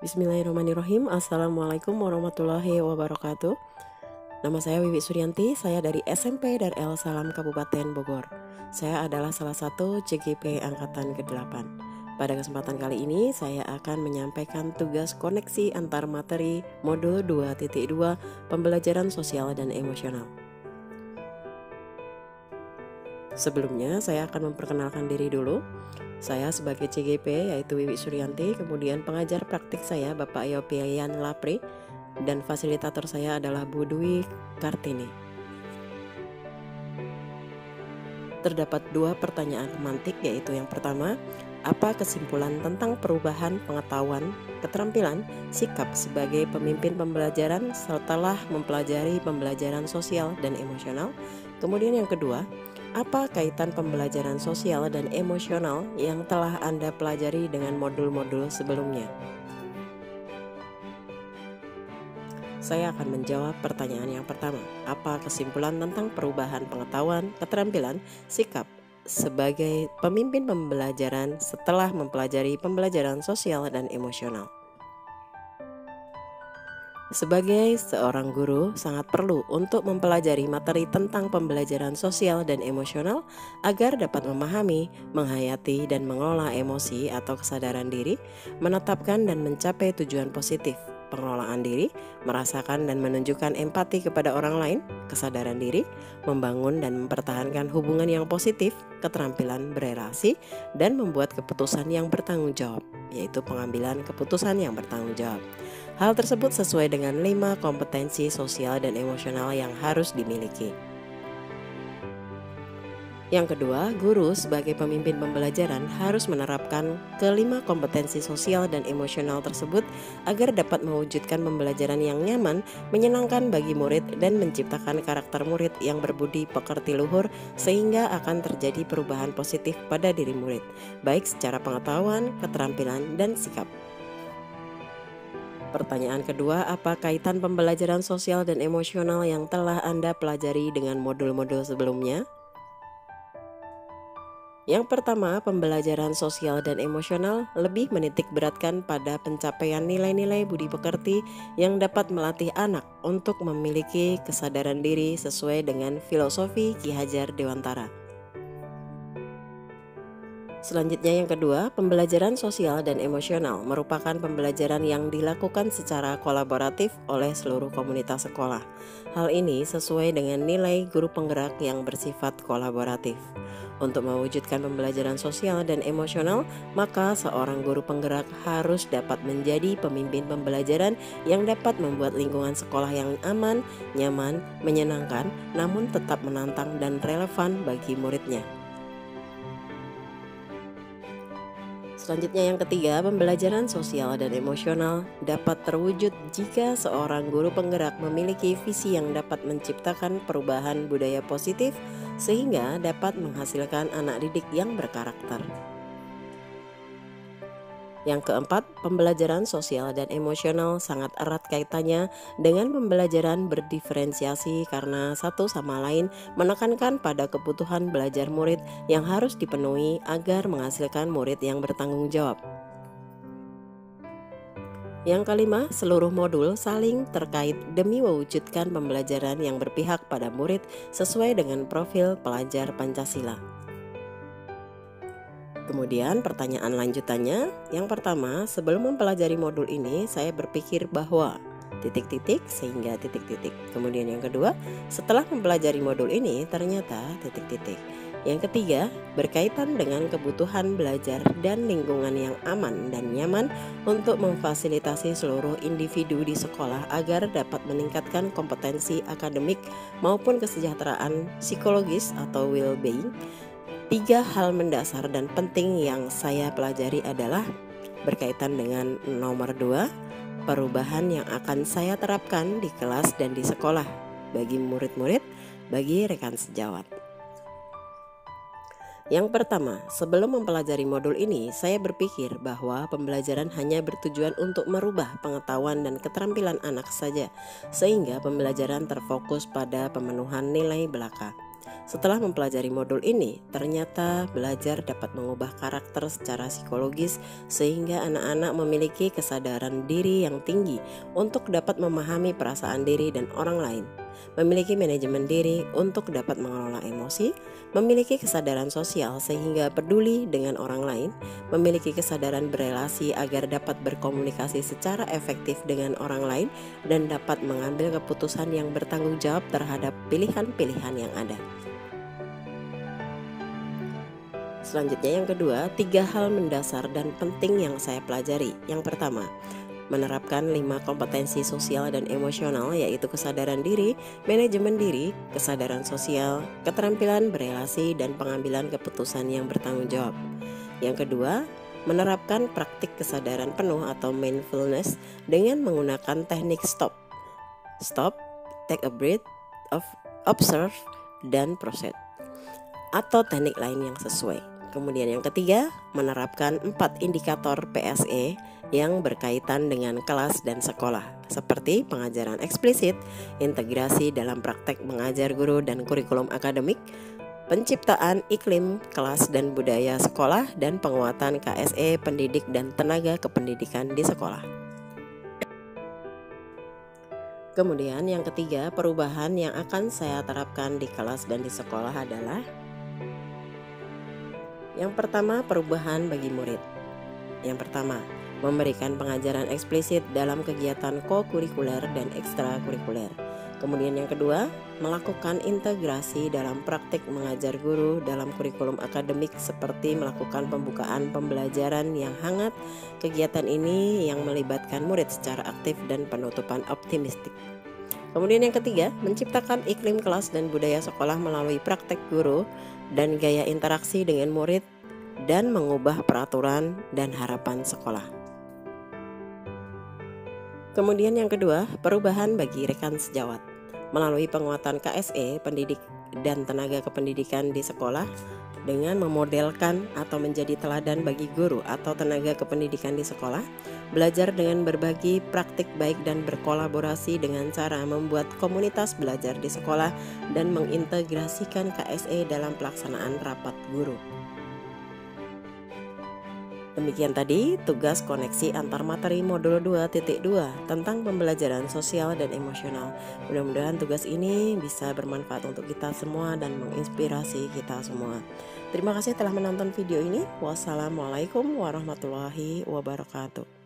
Bismillahirrahmanirrahim. Assalamualaikum warahmatullahi wabarakatuh. Nama saya Wiwi Suryanti, saya dari SMP Darel Salam Kabupaten Bogor. Saya adalah salah satu CGP Angkatan ke-8. Pada kesempatan kali ini saya akan menyampaikan tugas koneksi antar materi modul 2.2 pembelajaran sosial dan emosional. Sebelumnya saya akan memperkenalkan diri dulu. Saya sebagai CGP yaitu Wiwi Suryanti, kemudian pengajar praktik saya Bapak Yopian Lapri, dan fasilitator saya adalah Bu Dwi Kartini. Terdapat dua pertanyaan pemantik, yaitu yang pertama, apa kesimpulan tentang perubahan pengetahuan, keterampilan, sikap sebagai pemimpin pembelajaran setelah mempelajari pembelajaran sosial dan emosional? Kemudian yang kedua, apa kaitan pembelajaran sosial dan emosional yang telah Anda pelajari dengan modul-modul sebelumnya? Saya akan menjawab pertanyaan yang pertama. Apa kesimpulan tentang perubahan pengetahuan, keterampilan, sikap sebagai pemimpin pembelajaran setelah mempelajari pembelajaran sosial dan emosional? Sebagai seorang guru, sangat perlu untuk mempelajari materi tentang pembelajaran sosial dan emosional agar dapat memahami, menghayati, dan mengelola emosi atau kesadaran diri, menetapkan dan mencapai tujuan positif, pengelolaan diri, merasakan dan menunjukkan empati kepada orang lain, kesadaran diri, membangun dan mempertahankan hubungan yang positif, keterampilan berelasi, dan membuat keputusan yang bertanggung jawab, yaitu pengambilan keputusan yang bertanggung jawab. Hal tersebut sesuai dengan 5 kompetensi sosial dan emosional yang harus dimiliki. Yang kedua, guru sebagai pemimpin pembelajaran harus menerapkan kelima kompetensi sosial dan emosional tersebut agar dapat mewujudkan pembelajaran yang nyaman, menyenangkan bagi murid, dan menciptakan karakter murid yang berbudi pekerti luhur sehingga akan terjadi perubahan positif pada diri murid, baik secara pengetahuan, keterampilan, dan sikap. Pertanyaan kedua, apa kaitan pembelajaran sosial dan emosional yang telah Anda pelajari dengan modul-modul sebelumnya? Yang pertama, pembelajaran sosial dan emosional lebih menitik beratkan pada pencapaian nilai-nilai budi pekerti yang dapat melatih anak untuk memiliki kesadaran diri sesuai dengan filosofi Ki Hajar Dewantara. Selanjutnya yang kedua, pembelajaran sosial dan emosional merupakan pembelajaran yang dilakukan secara kolaboratif oleh seluruh komunitas sekolah. Hal ini sesuai dengan nilai guru penggerak yang bersifat kolaboratif. Untuk mewujudkan pembelajaran sosial dan emosional, maka seorang guru penggerak harus dapat menjadi pemimpin pembelajaran yang dapat membuat lingkungan sekolah yang aman, nyaman, menyenangkan, namun tetap menantang dan relevan bagi muridnya. Selanjutnya yang ketiga, pembelajaran sosial dan emosional dapat terwujud jika seorang guru penggerak memiliki visi yang dapat menciptakan perubahan budaya positif sehingga dapat menghasilkan anak didik yang berkarakter. Yang keempat, pembelajaran sosial dan emosional sangat erat kaitannya dengan pembelajaran berdiferensiasi karena satu sama lain menekankan pada kebutuhan belajar murid yang harus dipenuhi agar menghasilkan murid yang bertanggung jawab. Yang kelima, seluruh modul saling terkait demi mewujudkan pembelajaran yang berpihak pada murid sesuai dengan profil pelajar Pancasila. Kemudian pertanyaan lanjutannya, yang pertama, sebelum mempelajari modul ini saya berpikir bahwa ... sehingga ... Kemudian yang kedua, setelah mempelajari modul ini ternyata ... Yang ketiga, berkaitan dengan kebutuhan belajar dan lingkungan yang aman dan nyaman untuk memfasilitasi seluruh individu di sekolah agar dapat meningkatkan kompetensi akademik maupun kesejahteraan psikologis atau well-being. 3 hal mendasar dan penting yang saya pelajari adalah berkaitan dengan nomor 2, perubahan yang akan saya terapkan di kelas dan di sekolah bagi murid-murid, bagi rekan sejawat. Yang pertama, sebelum mempelajari modul ini, saya berpikir bahwa pembelajaran hanya bertujuan untuk merubah pengetahuan dan keterampilan anak saja, sehingga pembelajaran terfokus pada pemenuhan nilai belaka. Setelah mempelajari modul ini, ternyata belajar dapat mengubah karakter secara psikologis sehingga anak-anak memiliki kesadaran diri yang tinggi untuk dapat memahami perasaan diri dan orang lain, memiliki manajemen diri untuk dapat mengelola emosi, memiliki kesadaran sosial sehingga peduli dengan orang lain, memiliki kesadaran berelasi agar dapat berkomunikasi secara efektif dengan orang lain, dan dapat mengambil keputusan yang bertanggung jawab terhadap pilihan-pilihan yang ada. Selanjutnya yang kedua, 3 hal mendasar dan penting yang saya pelajari. Yang pertama, menerapkan 5 kompetensi sosial dan emosional, yaitu kesadaran diri, manajemen diri, kesadaran sosial, keterampilan berelasi, dan pengambilan keputusan yang bertanggung jawab. Yang kedua, menerapkan praktik kesadaran penuh atau mindfulness dengan menggunakan teknik stop, take a breath, observe, dan proceed, atau teknik lain yang sesuai. Kemudian yang ketiga, menerapkan 4 indikator PSE yang berkaitan dengan kelas dan sekolah, seperti pengajaran eksplisit, integrasi dalam praktek mengajar guru dan kurikulum akademik, penciptaan iklim kelas dan budaya sekolah, dan penguatan KSE pendidik dan tenaga kependidikan di sekolah. Kemudian yang ketiga, perubahan yang akan saya terapkan di kelas dan di sekolah adalah: yang pertama, perubahan bagi murid. Yang pertama, memberikan pengajaran eksplisit dalam kegiatan kokurikuler dan ekstrakurikuler. Kemudian yang kedua, melakukan integrasi dalam praktik mengajar guru dalam kurikulum akademik seperti melakukan pembukaan pembelajaran yang hangat. Kegiatan ini yang melibatkan murid secara aktif dan penutupan optimistik. Kemudian yang ketiga, menciptakan iklim kelas dan budaya sekolah melalui praktek guru dan gaya interaksi dengan murid dan mengubah peraturan dan harapan sekolah. Kemudian yang kedua, perubahan bagi rekan sejawat melalui penguatan KSE pendidik dan tenaga kependidikan di sekolah dengan memodelkan atau menjadi teladan bagi guru atau tenaga kependidikan di sekolah, belajar dengan berbagi praktik baik dan berkolaborasi dengan cara membuat komunitas belajar di sekolah dan mengintegrasikan KSE dalam pelaksanaan rapat guru. Demikian tadi tugas koneksi antar materi modul 2.2 tentang pembelajaran sosial dan emosional. Mudah-mudahan tugas ini bisa bermanfaat untuk kita semua dan menginspirasi kita semua. Terima kasih telah menonton video ini. Wassalamualaikum warahmatullahi wabarakatuh.